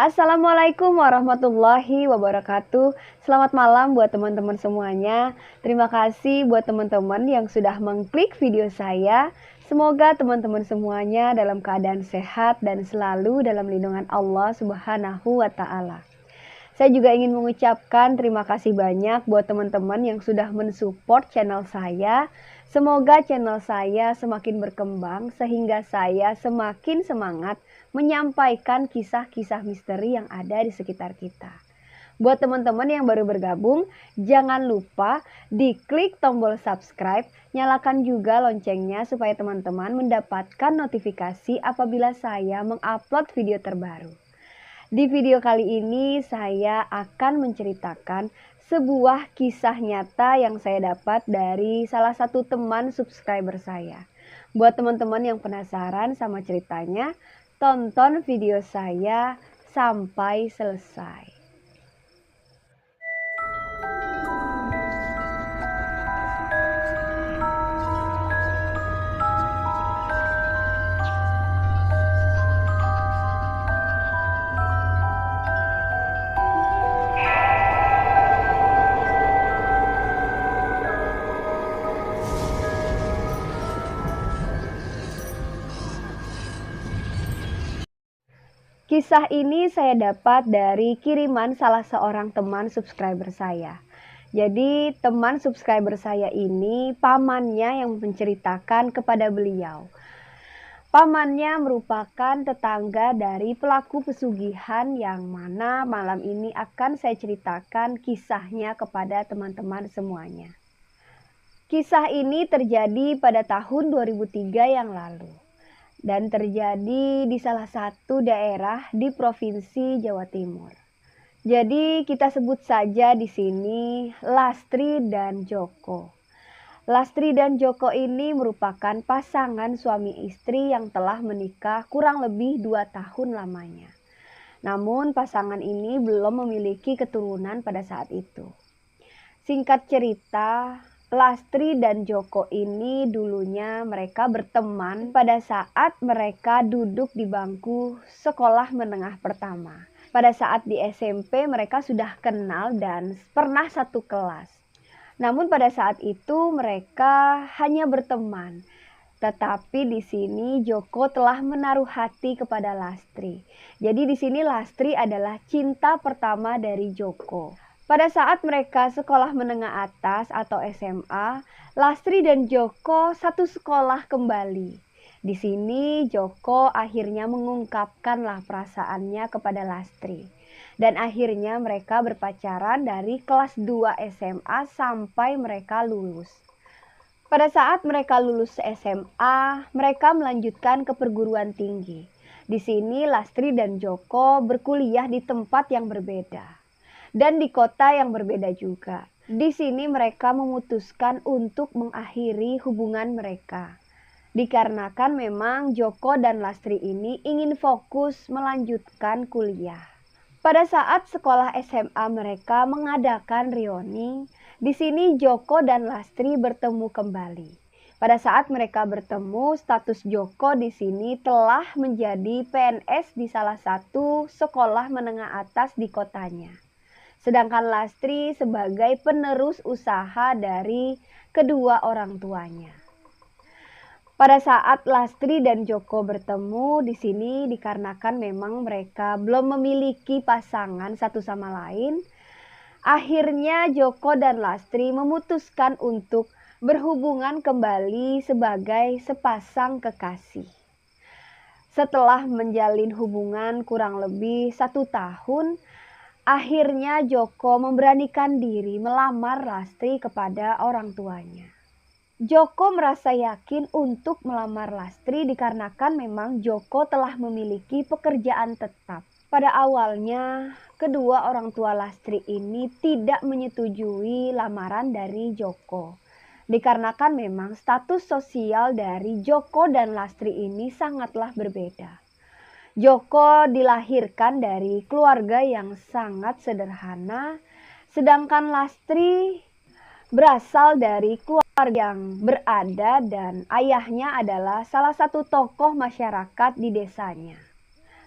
Assalamualaikum warahmatullahi wabarakatuh. Selamat malam buat teman-teman semuanya. Terima kasih buat teman-teman yang sudah mengklik video saya. Semoga teman-teman semuanya dalam keadaan sehat dan selalu dalam lindungan Allah Subhanahu wa Ta'ala. Saya juga ingin mengucapkan terima kasih banyak buat teman-teman yang sudah mensupport channel saya. Semoga channel saya semakin berkembang sehingga saya semakin semangat menyampaikan kisah-kisah misteri yang ada di sekitar kita. Buat teman-teman yang baru bergabung, jangan lupa diklik tombol subscribe, nyalakan juga loncengnya supaya teman-teman mendapatkan notifikasi apabila saya mengupload video terbaru. Di video kali ini saya akan menceritakan sebuah kisah nyata yang saya dapat dari salah satu teman subscriber saya. Buat teman-teman yang penasaran sama ceritanya, tonton video saya sampai selesai. Kisah ini saya dapat dari kiriman salah seorang teman subscriber saya. Jadi teman subscriber saya ini pamannya yang menceritakan kepada beliau. Pamannya merupakan tetangga dari pelaku pesugihan yang mana malam ini akan saya ceritakan kisahnya kepada teman-teman semuanya. Kisah ini terjadi pada tahun 2003 yang lalu dan terjadi di salah satu daerah di Provinsi Jawa Timur. Jadi kita sebut saja di sini Lastri dan Joko. Lastri dan Joko ini merupakan pasangan suami istri yang telah menikah kurang lebih 2 tahun lamanya. Namun pasangan ini belum memiliki keturunan pada saat itu. Singkat cerita, Lastri dan Joko ini dulunya mereka berteman pada saat mereka duduk di bangku sekolah menengah pertama. Pada saat di SMP mereka sudah kenal dan pernah satu kelas. Namun pada saat itu mereka hanya berteman. Tetapi di sini Joko telah menaruh hati kepada Lastri. Jadi di sini Lastri adalah cinta pertama dari Joko. Pada saat mereka sekolah menengah atas atau SMA, Lastri dan Joko satu sekolah kembali. Di sini Joko akhirnya mengungkapkanlah perasaannya kepada Lastri. Dan akhirnya mereka berpacaran dari kelas 2 SMA sampai mereka lulus. Pada saat mereka lulus SMA, mereka melanjutkan ke perguruan tinggi. Di sini Lastri dan Joko berkuliah di tempat yang berbeda dan di kota yang berbeda juga. Di sini mereka memutuskan untuk mengakhiri hubungan mereka. Dikarenakan memang Joko dan Lastri ini ingin fokus melanjutkan kuliah. Pada saat sekolah SMA mereka mengadakan reuni, di sini Joko dan Lastri bertemu kembali. Pada saat mereka bertemu, status Joko di sini telah menjadi PNS di salah satu sekolah menengah atas di kotanya. Sedangkan Lastri sebagai penerus usaha dari kedua orang tuanya. Pada saat Lastri dan Joko bertemu di sini dikarenakan memang mereka belum memiliki pasangan satu sama lain, akhirnya Joko dan Lastri memutuskan untuk berhubungan kembali sebagai sepasang kekasih. Setelah menjalin hubungan kurang lebih 1 tahun, akhirnya Joko memberanikan diri melamar Lastri kepada orang tuanya. Joko merasa yakin untuk melamar Lastri dikarenakan memang Joko telah memiliki pekerjaan tetap. Pada awalnya, kedua orang tua Lastri ini tidak menyetujui lamaran dari Joko. Dikarenakan memang status sosial dari Joko dan Lastri ini sangatlah berbeda. Joko dilahirkan dari keluarga yang sangat sederhana, sedangkan Lastri berasal dari keluarga yang berada dan ayahnya adalah salah satu tokoh masyarakat di desanya.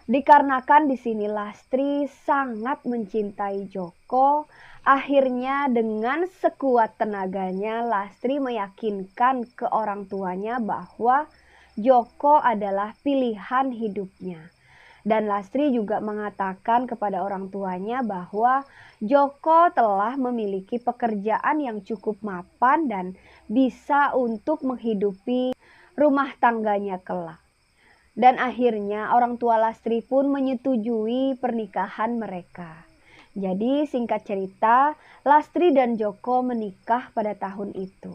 Dikarenakan di sini Lastri sangat mencintai Joko, akhirnya dengan sekuat tenaganya Lastri meyakinkan ke orang tuanya bahwa Joko adalah pilihan hidupnya. Dan Lastri juga mengatakan kepada orang tuanya bahwa Joko telah memiliki pekerjaan yang cukup mapan dan bisa untuk menghidupi rumah tangganya kelak. Dan akhirnya orang tua Lastri pun menyetujui pernikahan mereka. Jadi singkat cerita, Lastri dan Joko menikah pada tahun itu.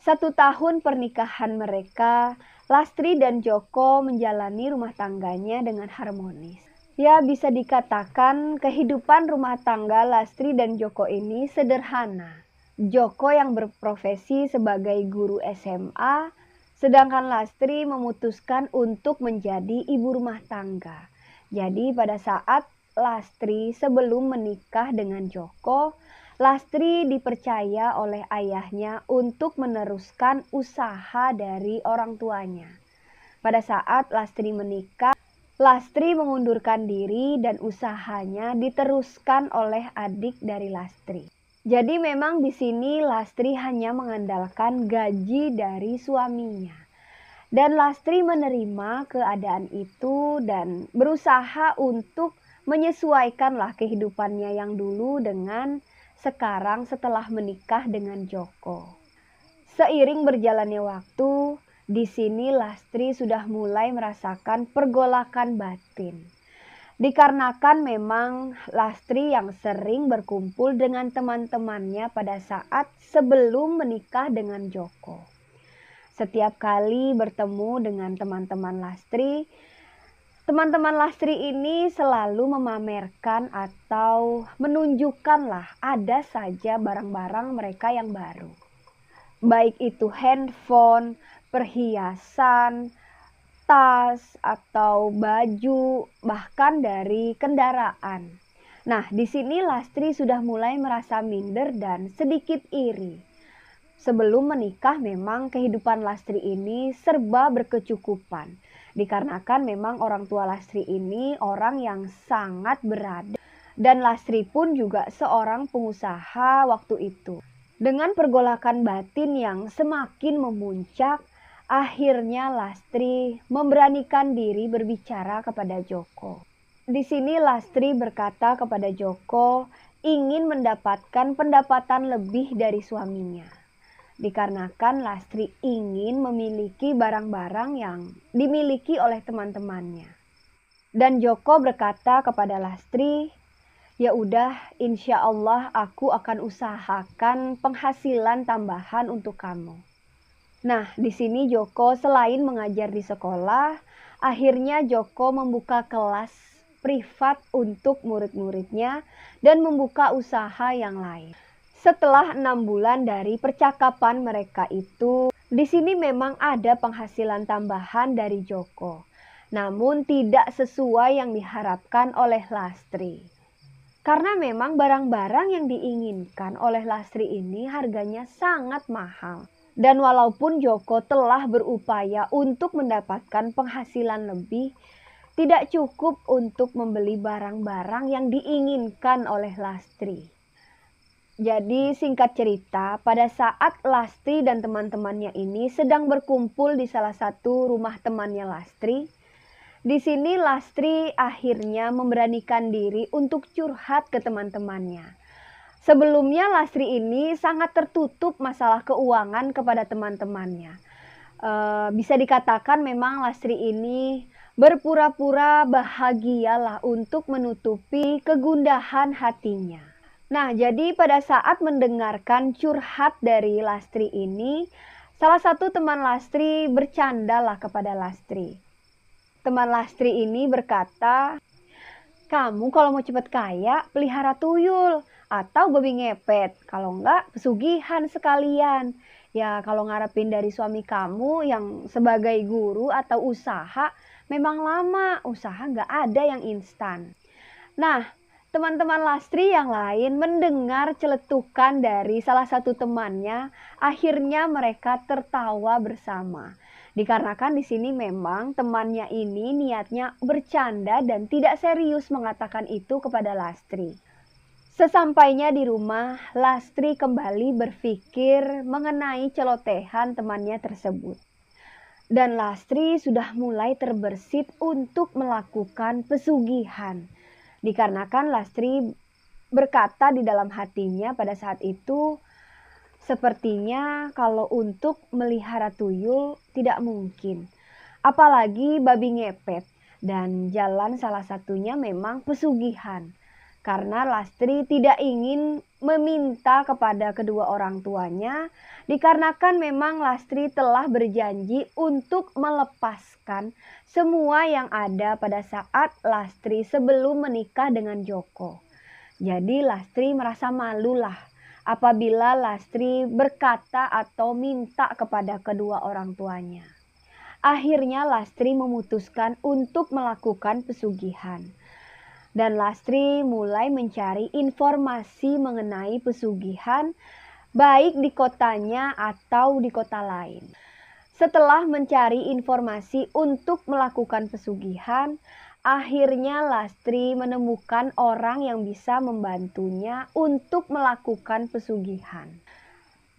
1 tahun pernikahan mereka, Lastri dan Joko menjalani rumah tangganya dengan harmonis. Ya, bisa dikatakan kehidupan rumah tangga Lastri dan Joko ini sederhana. Joko yang berprofesi sebagai guru SMA, sedangkan Lastri memutuskan untuk menjadi ibu rumah tangga. Jadi pada saat Lastri sebelum menikah dengan Joko, Lastri dipercaya oleh ayahnya untuk meneruskan usaha dari orang tuanya. Pada saat Lastri menikah, Lastri mengundurkan diri dan usahanya diteruskan oleh adik dari Lastri. Jadi memang di sini Lastri hanya mengandalkan gaji dari suaminya. Dan Lastri menerima keadaan itu dan berusaha untuk menyesuaikanlah kehidupannya yang dulu dengan sekarang setelah menikah dengan Joko. Seiring berjalannya waktu, di sini Lastri sudah mulai merasakan pergolakan batin. Dikarenakan memang Lastri yang sering berkumpul dengan teman-temannya pada saat sebelum menikah dengan Joko. Setiap kali bertemu dengan teman-teman Lastri ini selalu memamerkan atau menunjukkanlah ada saja barang-barang mereka yang baru. Baik itu handphone, perhiasan, tas atau baju, bahkan dari kendaraan. Nah, di sini Lastri sudah mulai merasa minder dan sedikit iri. Sebelum menikah memang kehidupan Lastri ini serba berkecukupan. Dikarenakan memang orang tua Lastri ini orang yang sangat berada. Dan Lastri pun juga seorang pengusaha waktu itu. Dengan pergolakan batin yang semakin memuncak, akhirnya Lastri memberanikan diri berbicara kepada Joko. Di sini Lastri berkata kepada Joko ingin mendapatkan pendapatan lebih dari suaminya. Dikarenakan Lastri ingin memiliki barang-barang yang dimiliki oleh teman-temannya. Dan Joko berkata kepada Lastri, "Ya udah, insya Allah aku akan usahakan penghasilan tambahan untuk kamu." Nah, di sini Joko selain mengajar di sekolah, akhirnya Joko membuka kelas privat untuk murid-muridnya dan membuka usaha yang lain. Setelah 6 bulan dari percakapan mereka itu, di sini memang ada penghasilan tambahan dari Joko. Namun tidak sesuai yang diharapkan oleh Lastri. Karena memang barang-barang yang diinginkan oleh Lastri ini harganya sangat mahal. Dan walaupun Joko telah berupaya untuk mendapatkan penghasilan lebih, tidak cukup untuk membeli barang-barang yang diinginkan oleh Lastri. Jadi singkat cerita, pada saat Lastri dan teman-temannya ini sedang berkumpul di salah satu rumah temannya Lastri, di sini Lastri akhirnya memberanikan diri untuk curhat ke teman-temannya. Sebelumnya Lastri ini sangat tertutup masalah keuangan kepada teman-temannya. Bisa dikatakan memang Lastri ini berpura-pura bahagialah untuk menutupi kegundahan hatinya. Nah, jadi pada saat mendengarkan curhat dari Lastri ini, salah satu teman Lastri bercandalah kepada Lastri. Teman Lastri ini berkata, "Kamu kalau mau cepat kaya, pelihara tuyul atau babi ngepet. Kalau enggak, pesugihan sekalian. Ya, kalau ngarepin dari suami kamu yang sebagai guru atau usaha, memang lama, usaha enggak ada yang instan." Nah, teman-teman Lastri yang lain mendengar celetukan dari salah satu temannya, akhirnya mereka tertawa bersama. Dikarenakan di sini memang temannya ini niatnya bercanda dan tidak serius mengatakan itu kepada Lastri. Sesampainya di rumah, Lastri kembali berpikir mengenai celotehan temannya tersebut. Dan Lastri sudah mulai terbersit untuk melakukan pesugihan. Dikarenakan Lastri berkata di dalam hatinya pada saat itu, sepertinya kalau untuk melihara tuyul tidak mungkin. Apalagi babi ngepet. Dan jalan salah satunya memang pesugihan. Karena Lastri tidak ingin meminta kepada kedua orang tuanya. Dikarenakan memang Lastri telah berjanji untuk melepaskan semua yang ada pada saat Lastri sebelum menikah dengan Joko. Jadi Lastri merasa malulah apabila Lastri berkata atau minta kepada kedua orang tuanya. Akhirnya Lastri memutuskan untuk melakukan pesugihan. Dan Lastri mulai mencari informasi mengenai pesugihan baik di kotanya atau di kota lain. Setelah mencari informasi untuk melakukan pesugihan, akhirnya Lastri menemukan orang yang bisa membantunya untuk melakukan pesugihan.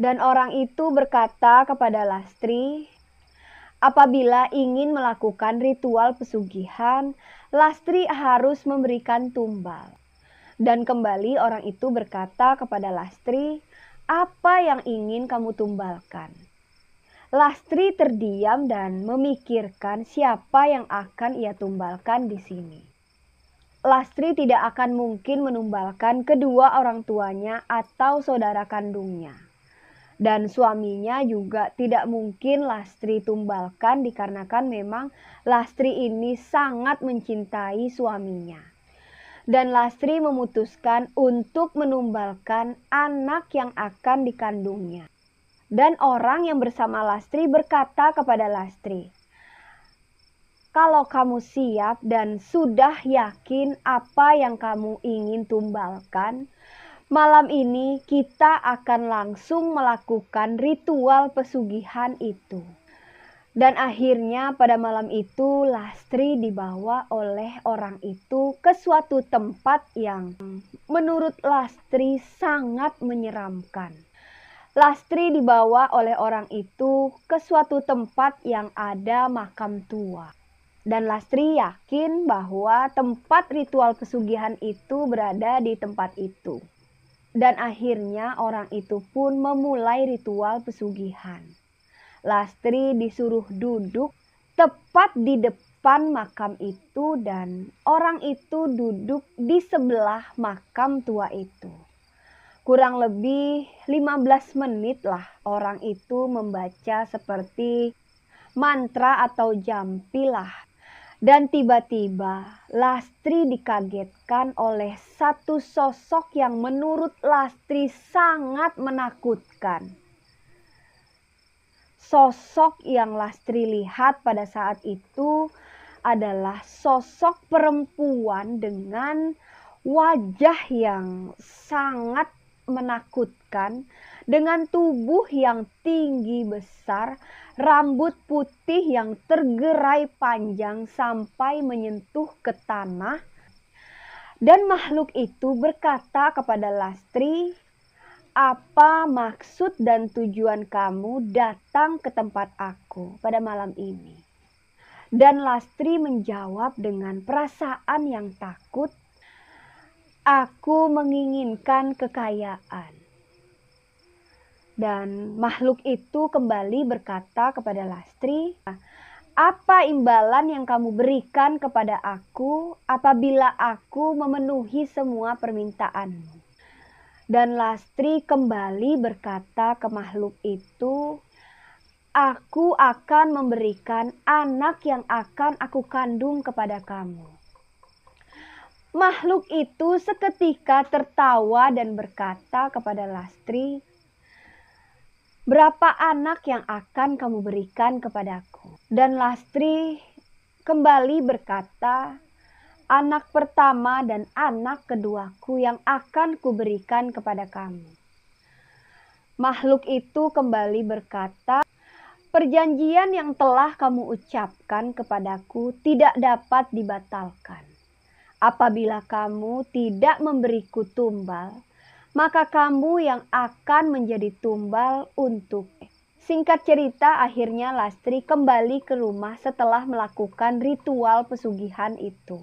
Dan orang itu berkata kepada Lastri, apabila ingin melakukan ritual pesugihan, Lastri harus memberikan tumbal. Dan kembali orang itu berkata kepada Lastri, apa yang ingin kamu tumbalkan? Lastri terdiam dan memikirkan siapa yang akan ia tumbalkan di sini. Lastri tidak akan mungkin menumbalkan kedua orang tuanya atau saudara kandungnya. Dan suaminya juga tidak mungkin Lastri tumbalkan dikarenakan memang Lastri ini sangat mencintai suaminya. Dan Lastri memutuskan untuk menumbalkan anak yang akan dikandungnya. Dan orang yang bersama Lastri berkata kepada Lastri, kalau kamu siap dan sudah yakin apa yang kamu ingin tumbalkan, malam ini kita akan langsung melakukan ritual pesugihan itu. Dan akhirnya pada malam itu Lastri dibawa oleh orang itu ke suatu tempat yang menurut Lastri sangat menyeramkan. Lastri dibawa oleh orang itu ke suatu tempat yang ada makam tua. Dan Lastri yakin bahwa tempat ritual pesugihan itu berada di tempat itu. Dan akhirnya orang itu pun memulai ritual pesugihan. Lastri disuruh duduk tepat di depan makam itu dan orang itu duduk di sebelah makam tua itu. Kurang lebih 15 menit lah orang itu membaca seperti mantra atau jampi lah. Dan tiba-tiba Lastri dikagetkan oleh satu sosok yang menurut Lastri sangat menakutkan. Sosok yang Lastri lihat pada saat itu adalah sosok perempuan dengan wajah yang sangat menakutkan, dengan tubuh yang tinggi besar, rambut putih yang tergerai panjang sampai menyentuh ke tanah. Dan makhluk itu berkata kepada Lastri, apa maksud dan tujuan kamu datang ke tempat aku pada malam ini? Dan Lastri menjawab dengan perasaan yang takut, aku menginginkan kekayaan. Dan makhluk itu kembali berkata kepada Lastri, apa imbalan yang kamu berikan kepada aku apabila aku memenuhi semua permintaanmu? Dan Lastri kembali berkata ke makhluk itu, aku akan memberikan anak yang akan aku kandung kepada kamu. Makhluk itu seketika tertawa dan berkata kepada Lastri, berapa anak yang akan kamu berikan kepadaku? Dan Lastri kembali berkata, anak pertama dan anak keduaku yang akan kuberikan kepada kamu. Makhluk itu kembali berkata, Perjanjian yang telah kamu ucapkan kepadaku tidak dapat dibatalkan. Apabila kamu tidak memberiku tumbal, maka kamu yang akan menjadi tumbal untuk. Singkat cerita, akhirnya Lastri kembali ke rumah setelah melakukan ritual pesugihan itu.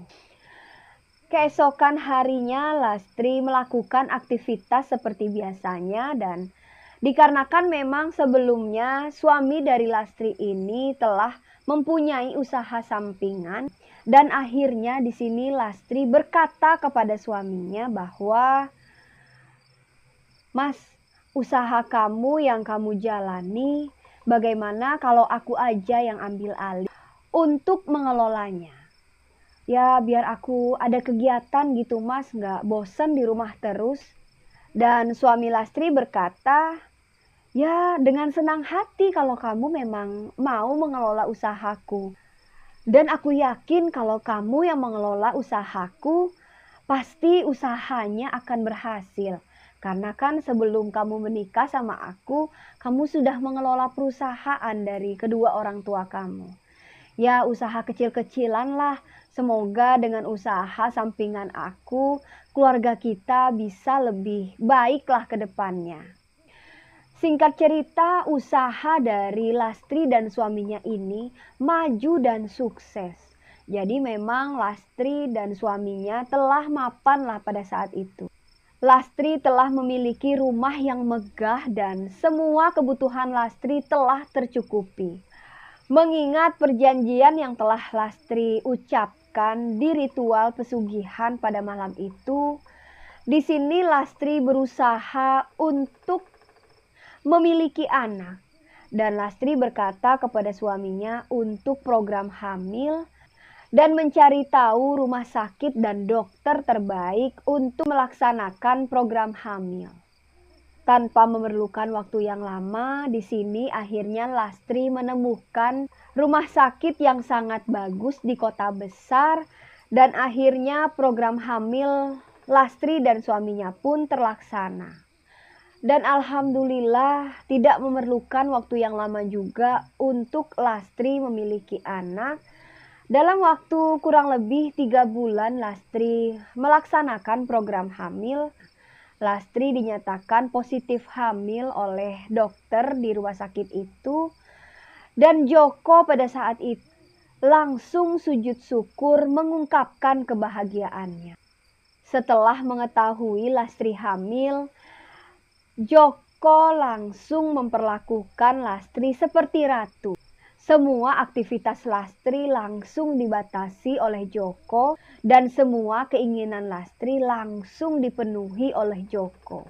Keesokan harinya, Lastri melakukan aktivitas seperti biasanya dan dikarenakan memang sebelumnya suami dari Lastri ini telah mempunyai usaha sampingan dan akhirnya di sini Lastri berkata kepada suaminya bahwa, "Mas, usaha kamu yang kamu jalani, bagaimana kalau aku aja yang ambil alih untuk mengelolanya? Ya biar aku ada kegiatan gitu mas, nggak bosen di rumah terus." Dan suami Lastri berkata, "Ya dengan senang hati kalau kamu memang mau mengelola usahaku. Dan aku yakin kalau kamu yang mengelola usahaku, pasti usahanya akan berhasil. Karena kan sebelum kamu menikah sama aku, kamu sudah mengelola perusahaan dari kedua orang tua kamu. Ya usaha kecil-kecilan lah, semoga dengan usaha sampingan aku, keluarga kita bisa lebih baiklah ke depannya." Singkat cerita, usaha dari Lastri dan suaminya ini maju dan sukses. Jadi memang Lastri dan suaminya telah mapan lah pada saat itu. Lastri telah memiliki rumah yang megah dan semua kebutuhan Lastri telah tercukupi. Mengingat perjanjian yang telah Lastri ucapkan di ritual pesugihan pada malam itu, di sini Lastri berusaha untuk memiliki anak. Dan Lastri berkata kepada suaminya untuk program hamil dan mencari tahu rumah sakit dan dokter terbaik untuk melaksanakan program hamil. Tanpa memerlukan waktu yang lama, di sini akhirnya Lastri menemukan rumah sakit yang sangat bagus di kota besar dan akhirnya program hamil Lastri dan suaminya pun terlaksana. Dan alhamdulillah tidak memerlukan waktu yang lama juga untuk Lastri memiliki anak. Dalam waktu kurang lebih 3 bulan Lastri melaksanakan program hamil. Lastri dinyatakan positif hamil oleh dokter di rumah sakit itu. Dan Joko pada saat itu langsung sujud syukur mengungkapkan kebahagiaannya. Setelah mengetahui Lastri hamil, Joko langsung memperlakukan Lastri seperti ratu. Semua aktivitas Lastri langsung dibatasi oleh Joko dan semua keinginan Lastri langsung dipenuhi oleh Joko.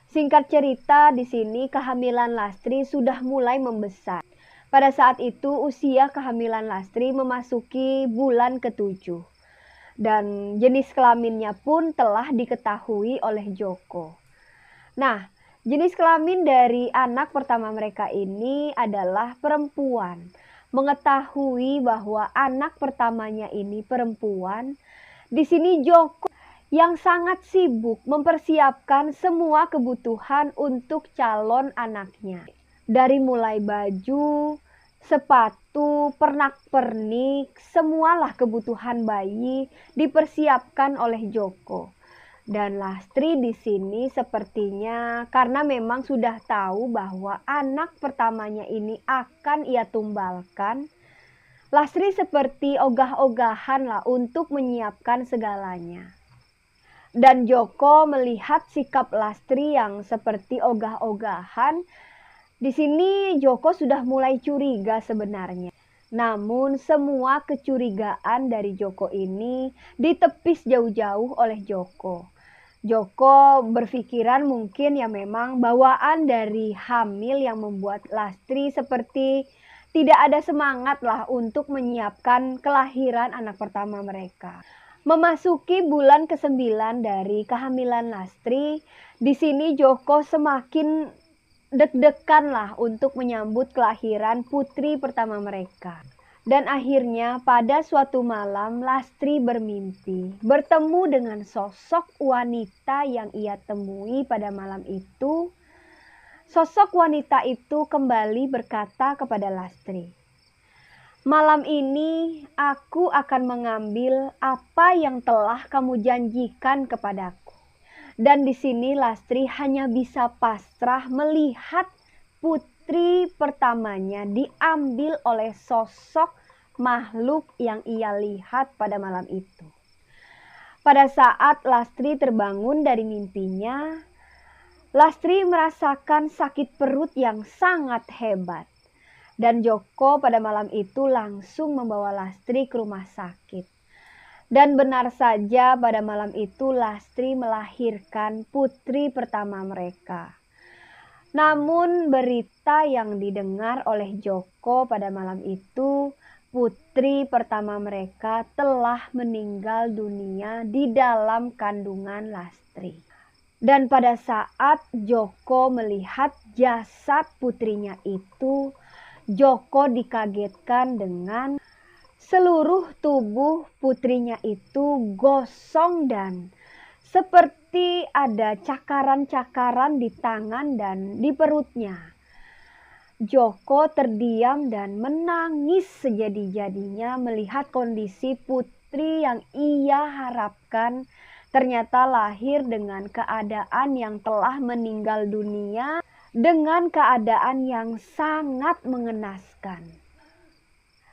Singkat cerita, di sini kehamilan Lastri sudah mulai membesar. Pada saat itu usia kehamilan Lastri memasuki bulan ke-7 dan jenis kelaminnya pun telah diketahui oleh Joko. Nah, jenis kelamin dari anak pertama mereka ini adalah perempuan. Mengetahui bahwa anak pertamanya ini perempuan, di sini Joko yang sangat sibuk mempersiapkan semua kebutuhan untuk calon anaknya. Dari mulai baju, sepatu, pernak-pernik, semualah kebutuhan bayi dipersiapkan oleh Joko. Dan Lastri di sini sepertinya karena memang sudah tahu bahwa anak pertamanya ini akan ia tumbalkan, Lastri seperti ogah-ogahan lah untuk menyiapkan segalanya. Dan Joko melihat sikap Lastri yang seperti ogah-ogahan, di sini Joko sudah mulai curiga sebenarnya. Namun semua kecurigaan dari Joko ini ditepis jauh-jauh oleh Joko. Joko berpikiran mungkin ya memang bawaan dari hamil yang membuat Lastri seperti tidak ada semangat lah untuk menyiapkan kelahiran anak pertama mereka. Memasuki bulan ke-9 dari kehamilan Lastri, di sini Joko semakin deg-degan lah untuk menyambut kelahiran putri pertama mereka. Dan akhirnya pada suatu malam Lastri bermimpi bertemu dengan sosok wanita yang ia temui pada malam itu. Sosok wanita itu kembali berkata kepada Lastri, "Malam ini aku akan mengambil apa yang telah kamu janjikan kepadaku." Dan di sini Lastri hanya bisa pasrah melihat putri pertamanya diambil oleh sosok makhluk yang ia lihat pada malam itu. Pada saat Lastri terbangun dari mimpinya, Lastri merasakan sakit perut yang sangat hebat. Dan Joko pada malam itu langsung membawa Lastri ke rumah sakit. Dan benar saja pada malam itu Lastri melahirkan putri pertama mereka. Namun berita yang didengar oleh Joko pada malam itu, putri pertama mereka telah meninggal dunia di dalam kandungan Lastri. Dan pada saat Joko melihat jasad putrinya itu, Joko dikagetkan dengan seluruh tubuh putrinya itu gosong dan seperti ada cakaran-cakaran di tangan dan di perutnya. Joko terdiam dan menangis sejadi-jadinya melihat kondisi putri yang ia harapkan ternyata lahir dengan keadaan yang telah meninggal dunia, dengan keadaan yang sangat mengenaskan.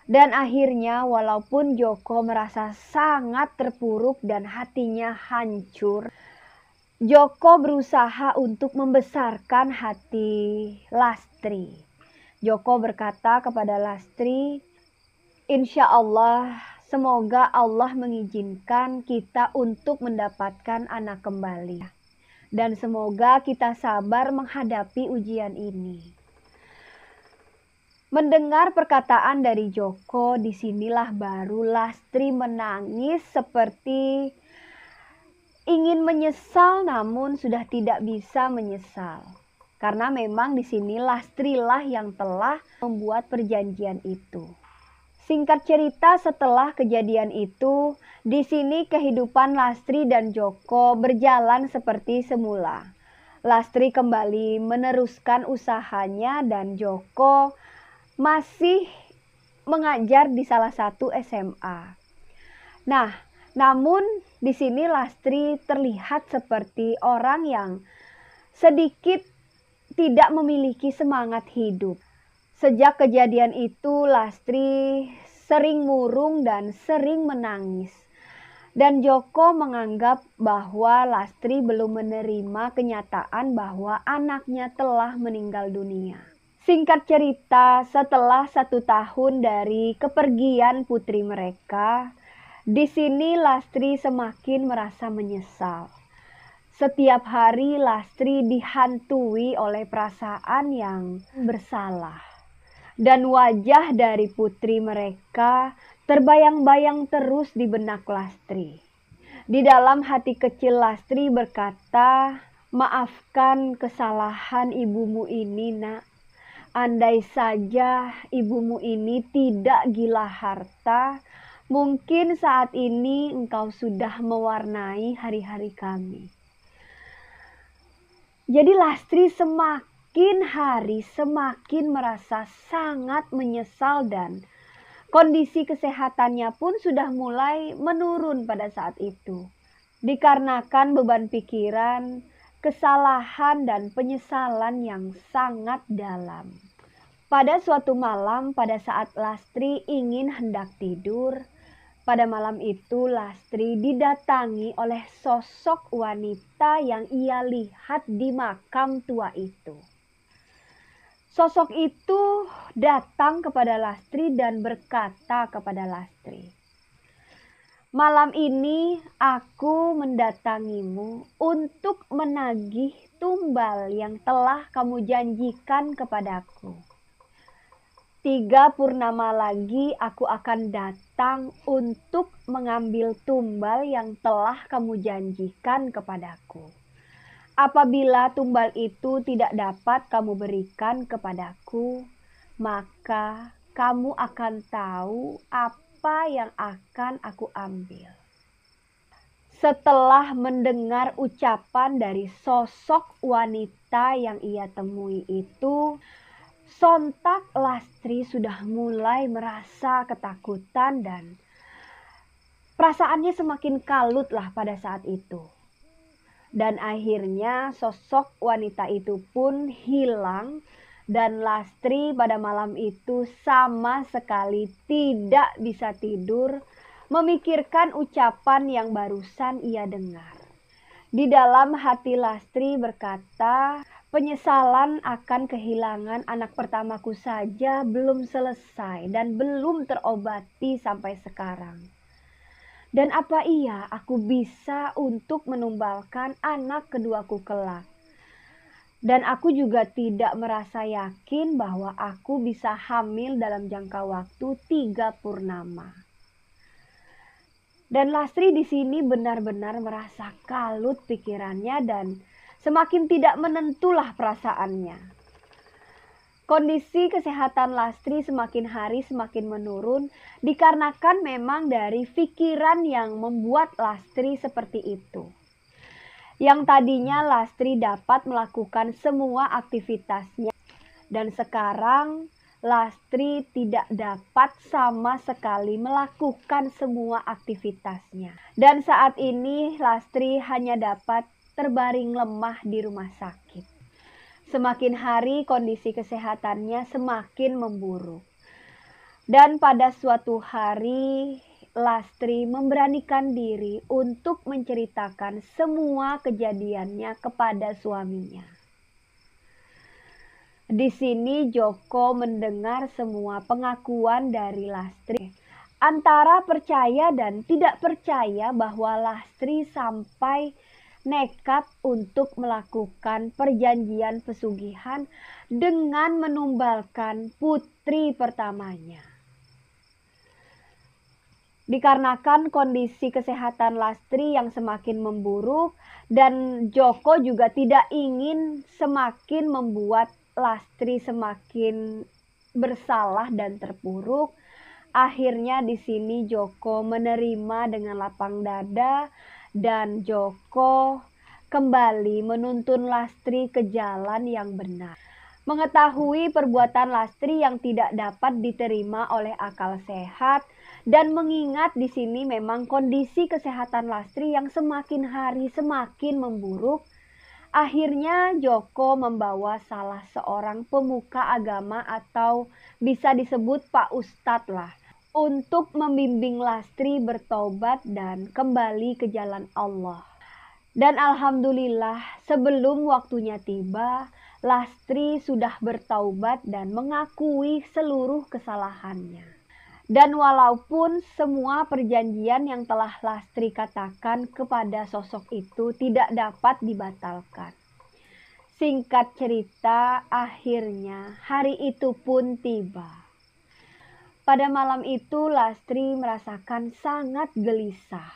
Dan akhirnya walaupun Joko merasa sangat terpuruk dan hatinya hancur, Joko berusaha untuk membesarkan hati Lastri. Joko berkata kepada Lastri, "Insya Allah, semoga Allah mengizinkan kita untuk mendapatkan anak kembali. Dan semoga kita sabar menghadapi ujian ini." Mendengar perkataan dari Joko, disinilah baru Lastri menangis seperti ingin menyesal namun sudah tidak bisa menyesal. Karena memang di sini Lastri lah yang telah membuat perjanjian itu. Singkat cerita, setelah kejadian itu, di sini kehidupan Lastri dan Joko berjalan seperti semula. Lastri kembali meneruskan usahanya dan Joko masih mengajar di salah satu SMA. Nah, namun di sini Lastri terlihat seperti orang yang sedikit tidak memiliki semangat hidup. Sejak kejadian itu, Lastri sering murung dan sering menangis. Dan Joko menganggap bahwa Lastri belum menerima kenyataan bahwa anaknya telah meninggal dunia. Singkat cerita, setelah 1 tahun dari kepergian putri mereka, di sini Lastri semakin merasa menyesal. Setiap hari Lastri dihantui oleh perasaan yang bersalah. Dan wajah dari putri mereka terbayang-bayang terus di benak Lastri. Di dalam hati kecil Lastri berkata, "Maafkan kesalahan ibumu ini, nak. Andai saja ibumu ini tidak gila harta, mungkin saat ini engkau sudah mewarnai hari-hari kami." Jadi Lastri semakin hari semakin merasa sangat menyesal dan kondisi kesehatannya pun sudah mulai menurun pada saat itu. Dikarenakan beban pikiran, kesalahan dan penyesalan yang sangat dalam. Pada suatu malam pada saat Lastri ingin hendak tidur, pada malam itu Lastri didatangi oleh sosok wanita yang ia lihat di makam tua itu. Sosok itu datang kepada Lastri dan berkata kepada Lastri, "Malam ini aku mendatangimu untuk menagih tumbal yang telah kamu janjikan kepadaku. 3 purnama lagi aku akan datang untuk mengambil tumbal yang telah kamu janjikan kepadaku. Apabila tumbal itu tidak dapat kamu berikan kepadaku, maka kamu akan tahu apa yang akan aku ambil." Setelah mendengar ucapan dari sosok wanita yang ia temui itu, sontak Lastri sudah mulai merasa ketakutan dan perasaannya semakin kalut lah pada saat itu. Dan akhirnya sosok wanita itu pun hilang dan Lastri pada malam itu sama sekali tidak bisa tidur memikirkan ucapan yang barusan ia dengar. Di dalam hati Lastri berkata, penyesalan akan kehilangan anak pertamaku saja belum selesai dan belum terobati sampai sekarang. Dan apa iya aku bisa untuk menumbalkan anak keduaku kelak? Dan aku juga tidak merasa yakin bahwa aku bisa hamil dalam jangka waktu 3 purnama. Dan Lastri di sini benar-benar merasa kalut pikirannya dan semakin tidak menentulah perasaannya. Kondisi kesehatan Lastri semakin hari semakin menurun dikarenakan memang dari pikiran yang membuat Lastri seperti itu. Yang tadinya Lastri dapat melakukan semua aktivitasnya dan sekarang Lastri tidak dapat sama sekali melakukan semua aktivitasnya. Dan saat ini Lastri hanya dapat terbaring lemah di rumah sakit. Semakin hari kondisi kesehatannya semakin memburuk. Dan pada suatu hari Lastri memberanikan diri untuk menceritakan semua kejadiannya kepada suaminya. Di sini Joko mendengar semua pengakuan dari Lastri. Antara percaya dan tidak percaya bahwa Lastri sampai nekat untuk melakukan perjanjian pesugihan dengan menumbalkan putri pertamanya. Dikarenakan kondisi kesehatan Lastri yang semakin memburuk dan Joko juga tidak ingin semakin membuat Lastri semakin bersalah dan terpuruk. Akhirnya di sini Joko menerima dengan lapang dada dan Joko kembali menuntun Lastri ke jalan yang benar. Mengetahui perbuatan Lastri yang tidak dapat diterima oleh akal sehat dan mengingat di sini memang kondisi kesehatan Lastri yang semakin hari semakin memburuk, akhirnya Joko membawa salah seorang pemuka agama atau bisa disebut Pak Ustadz lah untuk membimbing Lastri bertobat dan kembali ke jalan Allah. Dan alhamdulillah sebelum waktunya tiba, Lastri sudah bertaubat dan mengakui seluruh kesalahannya. Dan walaupun semua perjanjian yang telah Lastri katakan kepada sosok itu tidak dapat dibatalkan. Singkat cerita, akhirnya hari itu pun tiba. Pada malam itu Lastri merasakan sangat gelisah.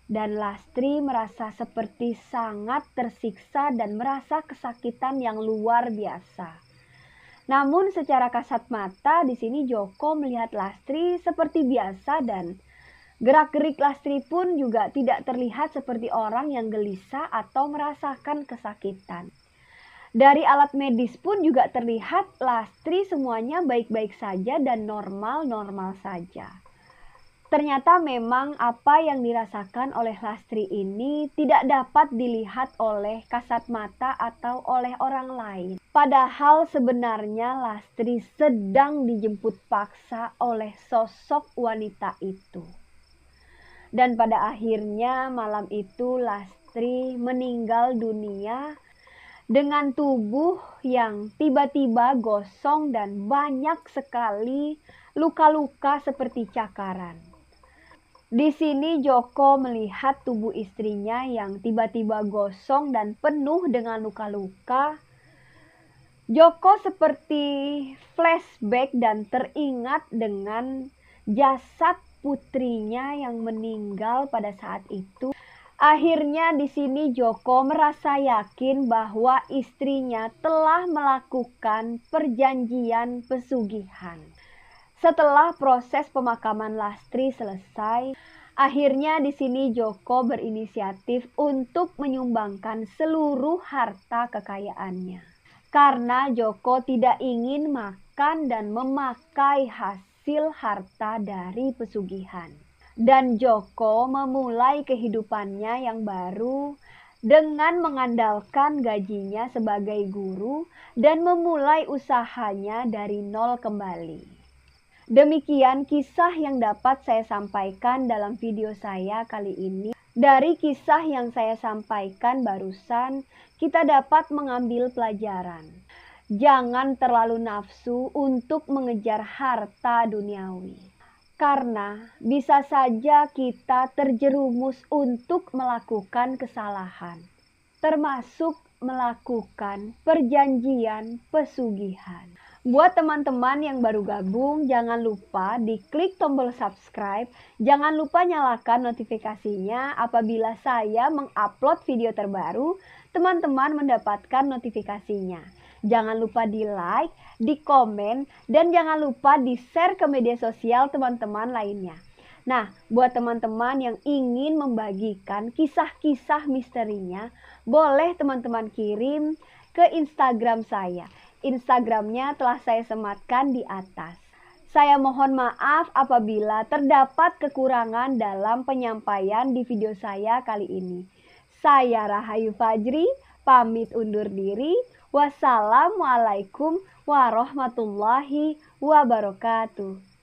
Dan Lastri merasa seperti sangat tersiksa dan merasa kesakitan yang luar biasa. Namun secara kasat mata di sini Joko melihat Lastri seperti biasa dan gerak-gerik Lastri pun juga tidak terlihat seperti orang yang gelisah atau merasakan kesakitan. Dari alat medis pun juga terlihat Lastri semuanya baik-baik saja dan normal-normal saja. Ternyata memang apa yang dirasakan oleh Lastri ini tidak dapat dilihat oleh kasat mata atau oleh orang lain. Padahal sebenarnya Lastri sedang dijemput paksa oleh sosok wanita itu. Dan pada akhirnya malam itu Lastri meninggal dunia dengan tubuh yang tiba-tiba gosong dan banyak sekali luka-luka seperti cakaran. Di sini Joko melihat tubuh istrinya yang tiba-tiba gosong dan penuh dengan luka-luka. Joko seperti flashback dan teringat dengan jasad putrinya yang meninggal pada saat itu. Akhirnya di sini Joko merasa yakin bahwa istrinya telah melakukan perjanjian pesugihan. Setelah proses pemakaman Lastri selesai, Akhirnya di sini Joko berinisiatif untuk menyumbangkan seluruh harta kekayaannya. Karena Joko tidak ingin makan dan memakai hasil harta dari pesugihan. Dan Joko memulai kehidupannya yang baru dengan mengandalkan gajinya sebagai guru dan memulai usahanya dari nol kembali. Demikian kisah yang dapat saya sampaikan dalam video saya kali ini. Dari kisah yang saya sampaikan barusan, kita dapat mengambil pelajaran. Jangan terlalu nafsu untuk mengejar harta duniawi. Karena bisa saja kita terjerumus untuk melakukan kesalahan, termasuk melakukan perjanjian pesugihan. Buat teman-teman yang baru gabung, jangan lupa diklik tombol subscribe. Jangan lupa nyalakan notifikasinya apabila saya mengupload video terbaru, teman-teman mendapatkan notifikasinya. Jangan lupa di like, di komen, dan jangan lupa di share ke media sosial teman-teman lainnya. Nah, buat teman-teman yang ingin membagikan kisah-kisah misterinya, boleh teman-teman kirim ke Instagram saya. Instagramnya telah saya sematkan di atas. Saya mohon maaf apabila terdapat kekurangan dalam penyampaian di video saya kali ini. Saya Rahayu Fajri, pamit undur diri. Wassalamualaikum warahmatullahi wabarakatuh.